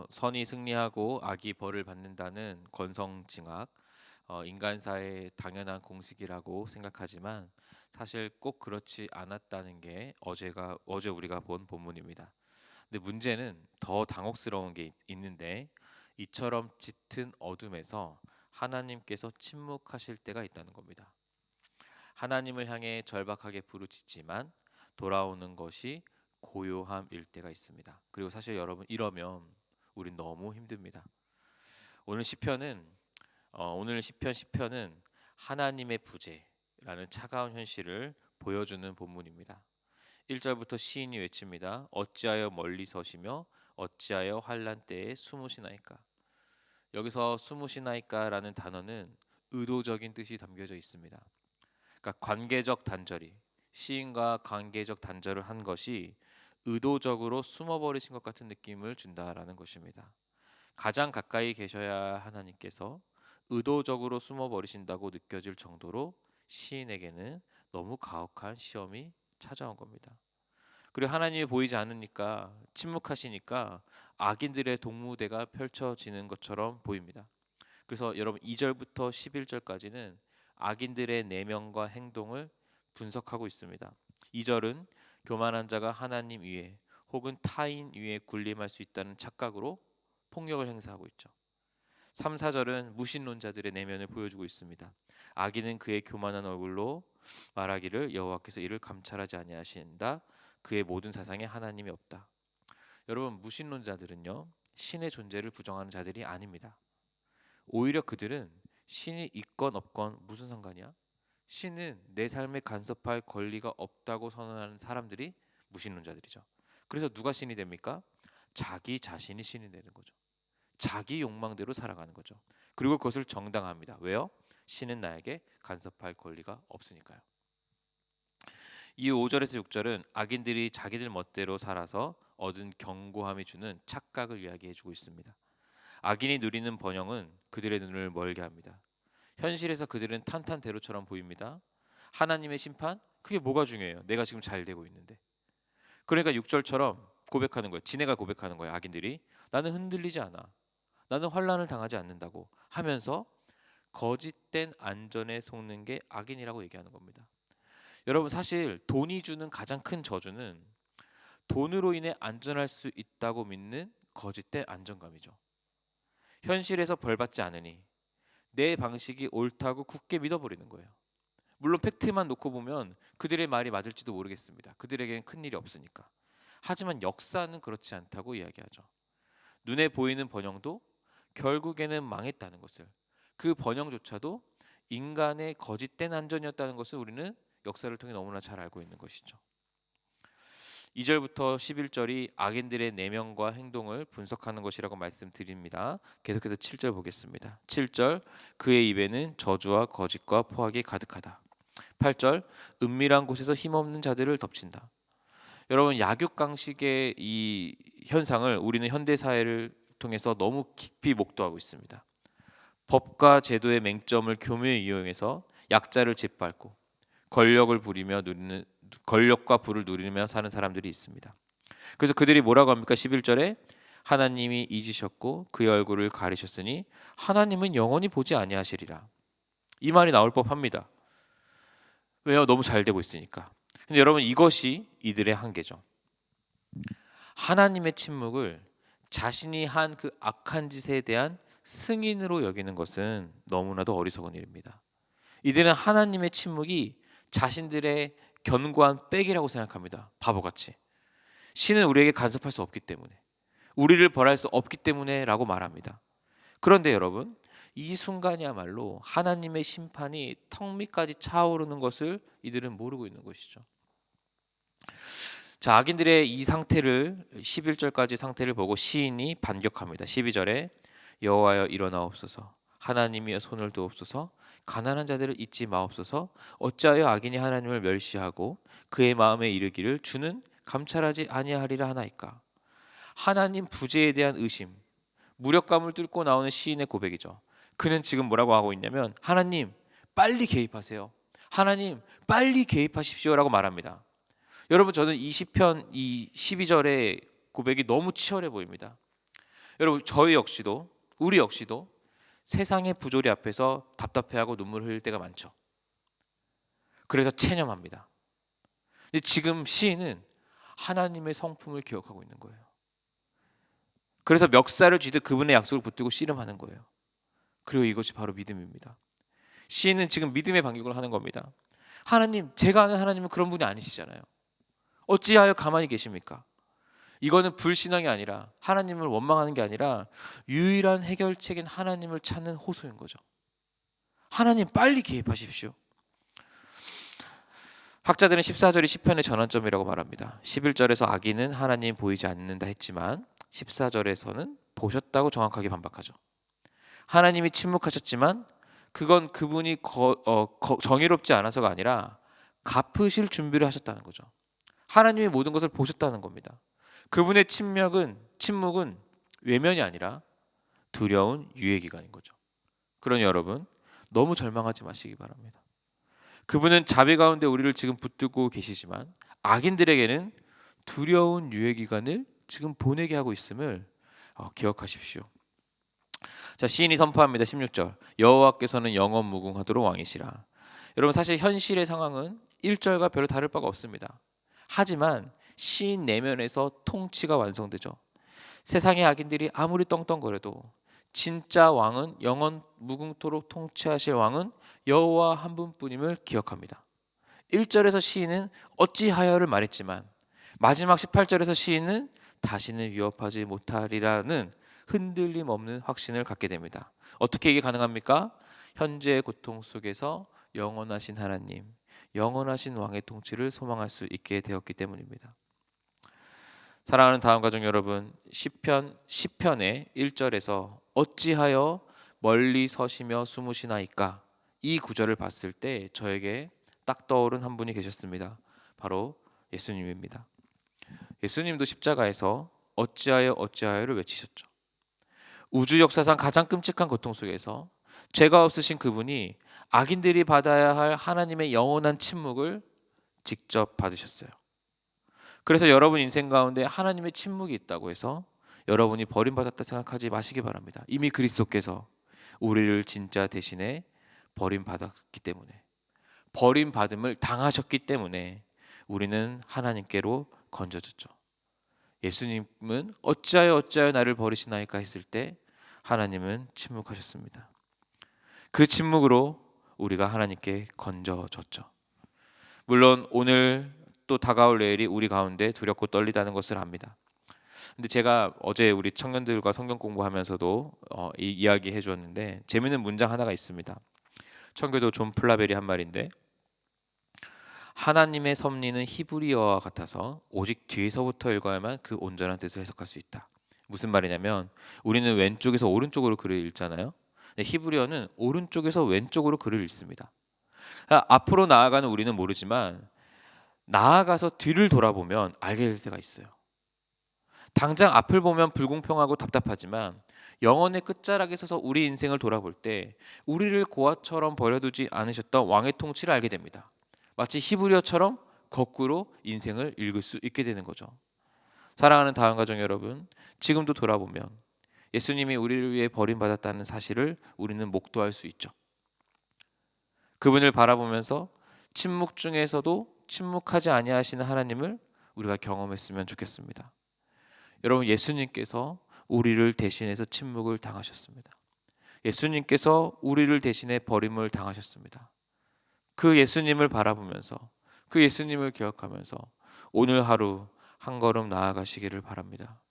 선이 승리하고 악이 벌을 받는다는 권성징악, 인간사의 당연한 공식이라고 생각하지만 사실 꼭 그렇지 않았다는 게 어제 우리가 본 본문입니다. 근데 문제는 더 당혹스러운 게 있는데, 이처럼 짙은 어둠에서 하나님께서 침묵하실 때가 있다는 겁니다. 하나님을 향해 절박하게 부르짖지만 돌아오는 것이 고요함일 때가 있습니다. 그리고 사실 여러분, 이러면 우린 너무 힘듭니다. 오늘 시편은 오늘 시편은 하나님의 부재라는 차가운 현실을 보여주는 본문입니다. 1절부터 시인이 외칩니다. 어찌하여 멀리 서시며 어찌하여 환난 때에 숨으시나이까. 여기서 숨으시나이까라는 단어는 의도적인 뜻이 담겨져 있습니다. 그러니까 관계적 단절이, 시인과 관계적 단절을 한 것이 의도적으로 숨어버리신 것 같은 느낌을 준다라는 것입니다. 가장 가까이 계셔야 하나님께서 의도적으로 숨어버리신다고 느껴질 정도로 시인에게는 너무 가혹한 시험이 찾아온 겁니다. 그리고 하나님이 보이지 않으니까, 침묵하시니까 악인들의 동무대가 펼쳐지는 것처럼 보입니다. 그래서 여러분, 2절부터 11절까지는 악인들의 내면과 행동을 분석하고 있습니다. 2절은 교만한 자가 하나님 위에 혹은 타인 위에 군림할 수 있다는 착각으로 폭력을 행사하고 있죠. 3, 4절은 무신론자들의 내면을 보여주고 있습니다. 악인은 그의 교만한 얼굴로 말하기를 여호와께서 이를 감찰하지 아니하신다. 그의 모든 사상에 하나님이 없다. 여러분, 무신론자들은요, 신의 존재를 부정하는 자들이 아닙니다. 오히려 그들은 신이 있건 없건 무슨 상관이야? 신은 내 삶에 간섭할 권리가 없다고 선언하는 사람들이 무신론자들이죠. 그래서 누가 신이 됩니까? 자기 자신이 신이 되는 거죠. 자기 욕망대로 살아가는 거죠. 그리고 그것을 정당합니다. 왜요? 신은 나에게 간섭할 권리가 없으니까요. 이 5절에서 6절은 악인들이 자기들 멋대로 살아서 얻은 견고함이 주는 착각을 이야기해주고 있습니다. 악인이 누리는 번영은 그들의 눈을 멀게 합니다. 현실에서 그들은 탄탄대로처럼 보입니다. 하나님의 심판? 그게 뭐가 중요해요? 내가 지금 잘 되고 있는데. 그러니까 6절처럼 고백하는 거예요. 지네가 고백하는 거예요. 악인들이 나는 흔들리지 않아. 나는 환난을 당하지 않는다고 하면서 거짓된 안전에 속는 게 악인이라고 얘기하는 겁니다. 여러분, 사실 돈이 주는 가장 큰 저주는 돈으로 인해 안전할 수 있다고 믿는 거짓된 안정감이죠. 현실에서 벌받지 않으니 내 방식이 옳다고 굳게 믿어버리는 거예요. 물론 팩트만 놓고 보면 그들의 말이 맞을지도 모르겠습니다. 그들에게는 큰 일이 없으니까. 하지만 역사는 그렇지 않다고 이야기하죠. 눈에 보이는 번영도 결국에는 망했다는 것을, 그 번영조차도 인간의 거짓된 안전이었다는 것을 우리는 역사를 통해 너무나 잘 알고 있는 것이죠. 2절부터 11절이 악인들의 내면과 행동을 분석하는 것이라고 말씀드립니다. 계속해서 7절 보겠습니다. 7절 그의 입에는 저주와 거짓과 포악이 가득하다. 8절 은밀한 곳에서 힘없는 자들을 덮친다. 여러분, 약육강식의 이 현상을 우리는 현대 사회를 통해서 너무 깊이 목도하고 있습니다. 법과 제도의 맹점을 교묘히 이용해서 약자를 짓밟고 권력과 부를 누리며 사는 사람들이 있습니다. 그래서 그들이 뭐라고 합니까? 11절에 하나님이 잊으셨고 그의 얼굴을 가리셨으니 하나님은 영원히 보지 아니하시리라. 이 말이 나올 법합니다. 왜요? 너무 잘 되고 있으니까. 근데 여러분, 이것이 이들의 한계죠. 하나님의 침묵을 자신이 한 그 악한 짓에 대한 승인으로 여기는 것은 너무나도 어리석은 일입니다. 이들은 하나님의 침묵이 자신들의 견고한 백이라고 생각합니다. 바보같이. 신은 우리에게 간섭할 수 없기 때문에, 우리를 벌할 수 없기 때문에 라고 말합니다. 그런데 여러분, 이 순간이야말로 하나님의 심판이 턱 밑까지 차오르는 것을 이들은 모르고 있는 것이죠. 자, 악인들의 이 상태를, 11절까지 상태를 보고 시인이 반격합니다. 12절에 여호와여 일어나옵소서, 하나님이여 손을 두옵소서, 가난한 자들을 잊지 마옵소서. 어찌하여 악인이 하나님을 멸시하고 그의 마음에 이르기를 주는 감찰하지 아니하리라 하나이까. 하나님 부재에 대한 의심, 무력감을 뚫고 나오는 시인의 고백이죠. 그는 지금 뭐라고 하고 있냐면 하나님 빨리 개입하세요. 하나님 빨리 개입하십시오라고 말합니다. 여러분, 저는 이 시편 이 12절의 고백이 너무 치열해 보입니다. 여러분, 저희 역시도, 우리 역시도 세상의 부조리 앞에서 답답해하고 눈물 흘릴 때가 많죠. 그래서 체념합니다. 근데 지금 시인은 하나님의 성품을 기억하고 있는 거예요. 그래서 멱살을 쥐듯 그분의 약속을 붙들고 씨름하는 거예요. 그리고 이것이 바로 믿음입니다. 시인은 지금 믿음의 반격을 하는 겁니다. 하나님, 제가 아는 하나님은 그런 분이 아니시잖아요. 어찌하여 가만히 계십니까? 이거는 불신앙이 아니라, 하나님을 원망하는 게 아니라 유일한 해결책인 하나님을 찾는 호소인 거죠. 하나님, 빨리 개입하십시오. 학자들은 14절이 시편의 전환점이라고 말합니다. 11절에서 아기는 하나님 보이지 않는다 했지만 14절에서는 보셨다고 정확하게 반박하죠. 하나님이 침묵하셨지만 그건 그분이 정의롭지 않아서가 아니라 갚으실 준비를 하셨다는 거죠. 하나님이 모든 것을 보셨다는 겁니다. 그분의 침묵은 외면이 아니라 두려운 유예 기간인 거죠. 그러니 여러분, 너무 절망하지 마시기 바랍니다. 그분은 자비 가운데 우리를 지금 붙들고 계시지만 악인들에게는 두려운 유예 기간을 지금 보내게 하고 있음을 기억하십시오. 자, 시인이 선포합니다. 16절. 여호와께서는 영원 무궁하도록 왕이시라. 여러분, 사실 현실의 상황은 1절과 별로 다를 바가 없습니다. 하지만 시인 내면에서 통치가 완성되죠. 세상의 악인들이 아무리 떵떵거려도 진짜 왕은 영원 무궁토록 통치하실 왕은 여호와 한 분뿐임을 기억합니다. 1절에서 시인은 어찌하여를 말했지만 마지막 18절에서 시인은 다시는 위협하지 못하리라는 흔들림 없는 확신을 갖게 됩니다. 어떻게 이게 가능합니까? 현재의 고통 속에서 영원하신 하나님, 영원하신 왕의 통치를 소망할 수 있게 되었기 때문입니다. 사랑하는 다음 가족 여러분, 시편의 1절에서 어찌하여 멀리 서시며 숨으시나이까, 이 구절을 봤을 때 저에게 딱 떠오른 한 분이 계셨습니다. 바로 예수님입니다. 예수님도 십자가에서 어찌하여를 외치셨죠. 우주 역사상 가장 끔찍한 고통 속에서 죄가 없으신 그분이 악인들이 받아야 할 하나님의 영원한 침묵을 직접 받으셨어요. 그래서 여러분 인생 가운데 하나님의 침묵이 있다고 해서 여러분이 버림받았다 생각하지 마시기 바랍니다. 이미 그리스도께서 우리를 진짜 대신에 버림받았기 때문에, 버림받음을 당하셨기 때문에 우리는 하나님께로 건져졌죠. 예수님은 어찌하여 나를 버리시나이까 했을 때 하나님은 침묵하셨습니다. 그 침묵으로 우리가 하나님께 건져졌죠. 물론 오늘 또 다가올 내일이 우리 가운데 두렵고 떨리다는 것을 압니다. 근데 제가 어제 우리 청년들과 성경 공부하면서도 이야기해 주었는데 재미있는 문장 하나가 있습니다. 청교도 존 플라벨이 한 말인데, 하나님의 섭리는 히브리어와 같아서 오직 뒤에서부터 읽어야만 그 온전한 뜻을 해석할 수 있다. 무슨 말이냐면, 우리는 왼쪽에서 오른쪽으로 글을 읽잖아요. 히브리어는 오른쪽에서 왼쪽으로 글을 읽습니다. 앞으로 나아가는 우리는 모르지만 나아가서 뒤를 돌아보면 알게 될 때가 있어요. 당장 앞을 보면 불공평하고 답답하지만 영혼의 끝자락에 서서 우리 인생을 돌아볼 때 우리를 고아처럼 버려두지 않으셨던 왕의 통치를 알게 됩니다. 마치 히브리어처럼 거꾸로 인생을 읽을 수 있게 되는 거죠. 사랑하는 다음 가족 여러분, 지금도 돌아보면 예수님이 우리를 위해 버림받았다는 사실을 우리는 목도할 수 있죠. 그분을 바라보면서 침묵 중에서도 침묵하지 아니하시는 하나님을 우리가 경험했으면 좋겠습니다. 여러분, 예수님께서 우리를 대신해서 침묵을 당하셨습니다. 예수님께서 우리를 대신해 버림을 당하셨습니다. 그 예수님을 바라보면서, 그 예수님을 기억하면서 오늘 하루 한 걸음 나아가시기를 바랍니다.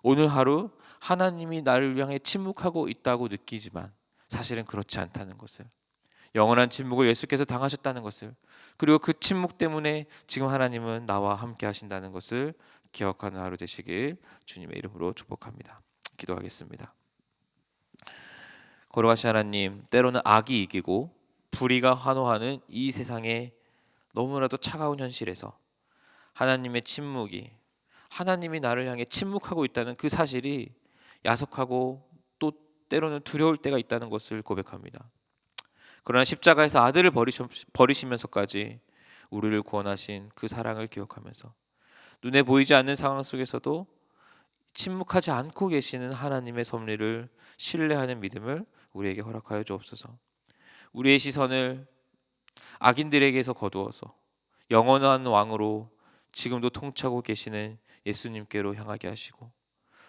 오늘 하루 하나님이 나를 향해 침묵하고 있다고 느끼지만 사실은 그렇지 않다는 것을, 영원한 침묵을 예수께서 당하셨다는 것을, 그리고 그 침묵 때문에 지금 하나님은 나와 함께 하신다는 것을 기억하는 하루 되시길 주님의 이름으로 축복합니다. 기도하겠습니다. 거룩하신 하나님, 때로는 악이 이기고 불의가 환호하는 이 세상의 너무나도 차가운 현실에서 하나님의 침묵이, 하나님이 나를 향해 침묵하고 있다는 그 사실이 야속하고 또 때로는 두려울 때가 있다는 것을 고백합니다. 그러나 십자가에서 아들을 버리시면서까지 우리를 구원하신 그 사랑을 기억하면서 눈에 보이지 않는 상황 속에서도 침묵하지 않고 계시는 하나님의 섭리를 신뢰하는 믿음을 우리에게 허락하여 주옵소서. 우리의 시선을 악인들에게서 거두어서 영원한 왕으로 지금도 통치하고 계시는 예수님께로 향하게 하시고,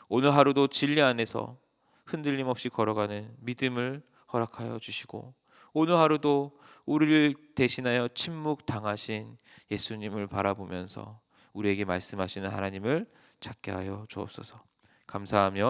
오늘 하루도 진리 안에서 흔들림 없이 걸어가는 믿음을 허락하여 주시고, 오늘 하루도 우리를 대신하여 침묵 당하신 예수님을 바라보면서 우리에게 말씀하시는 하나님을 찾게 하여 주옵소서. 감사하며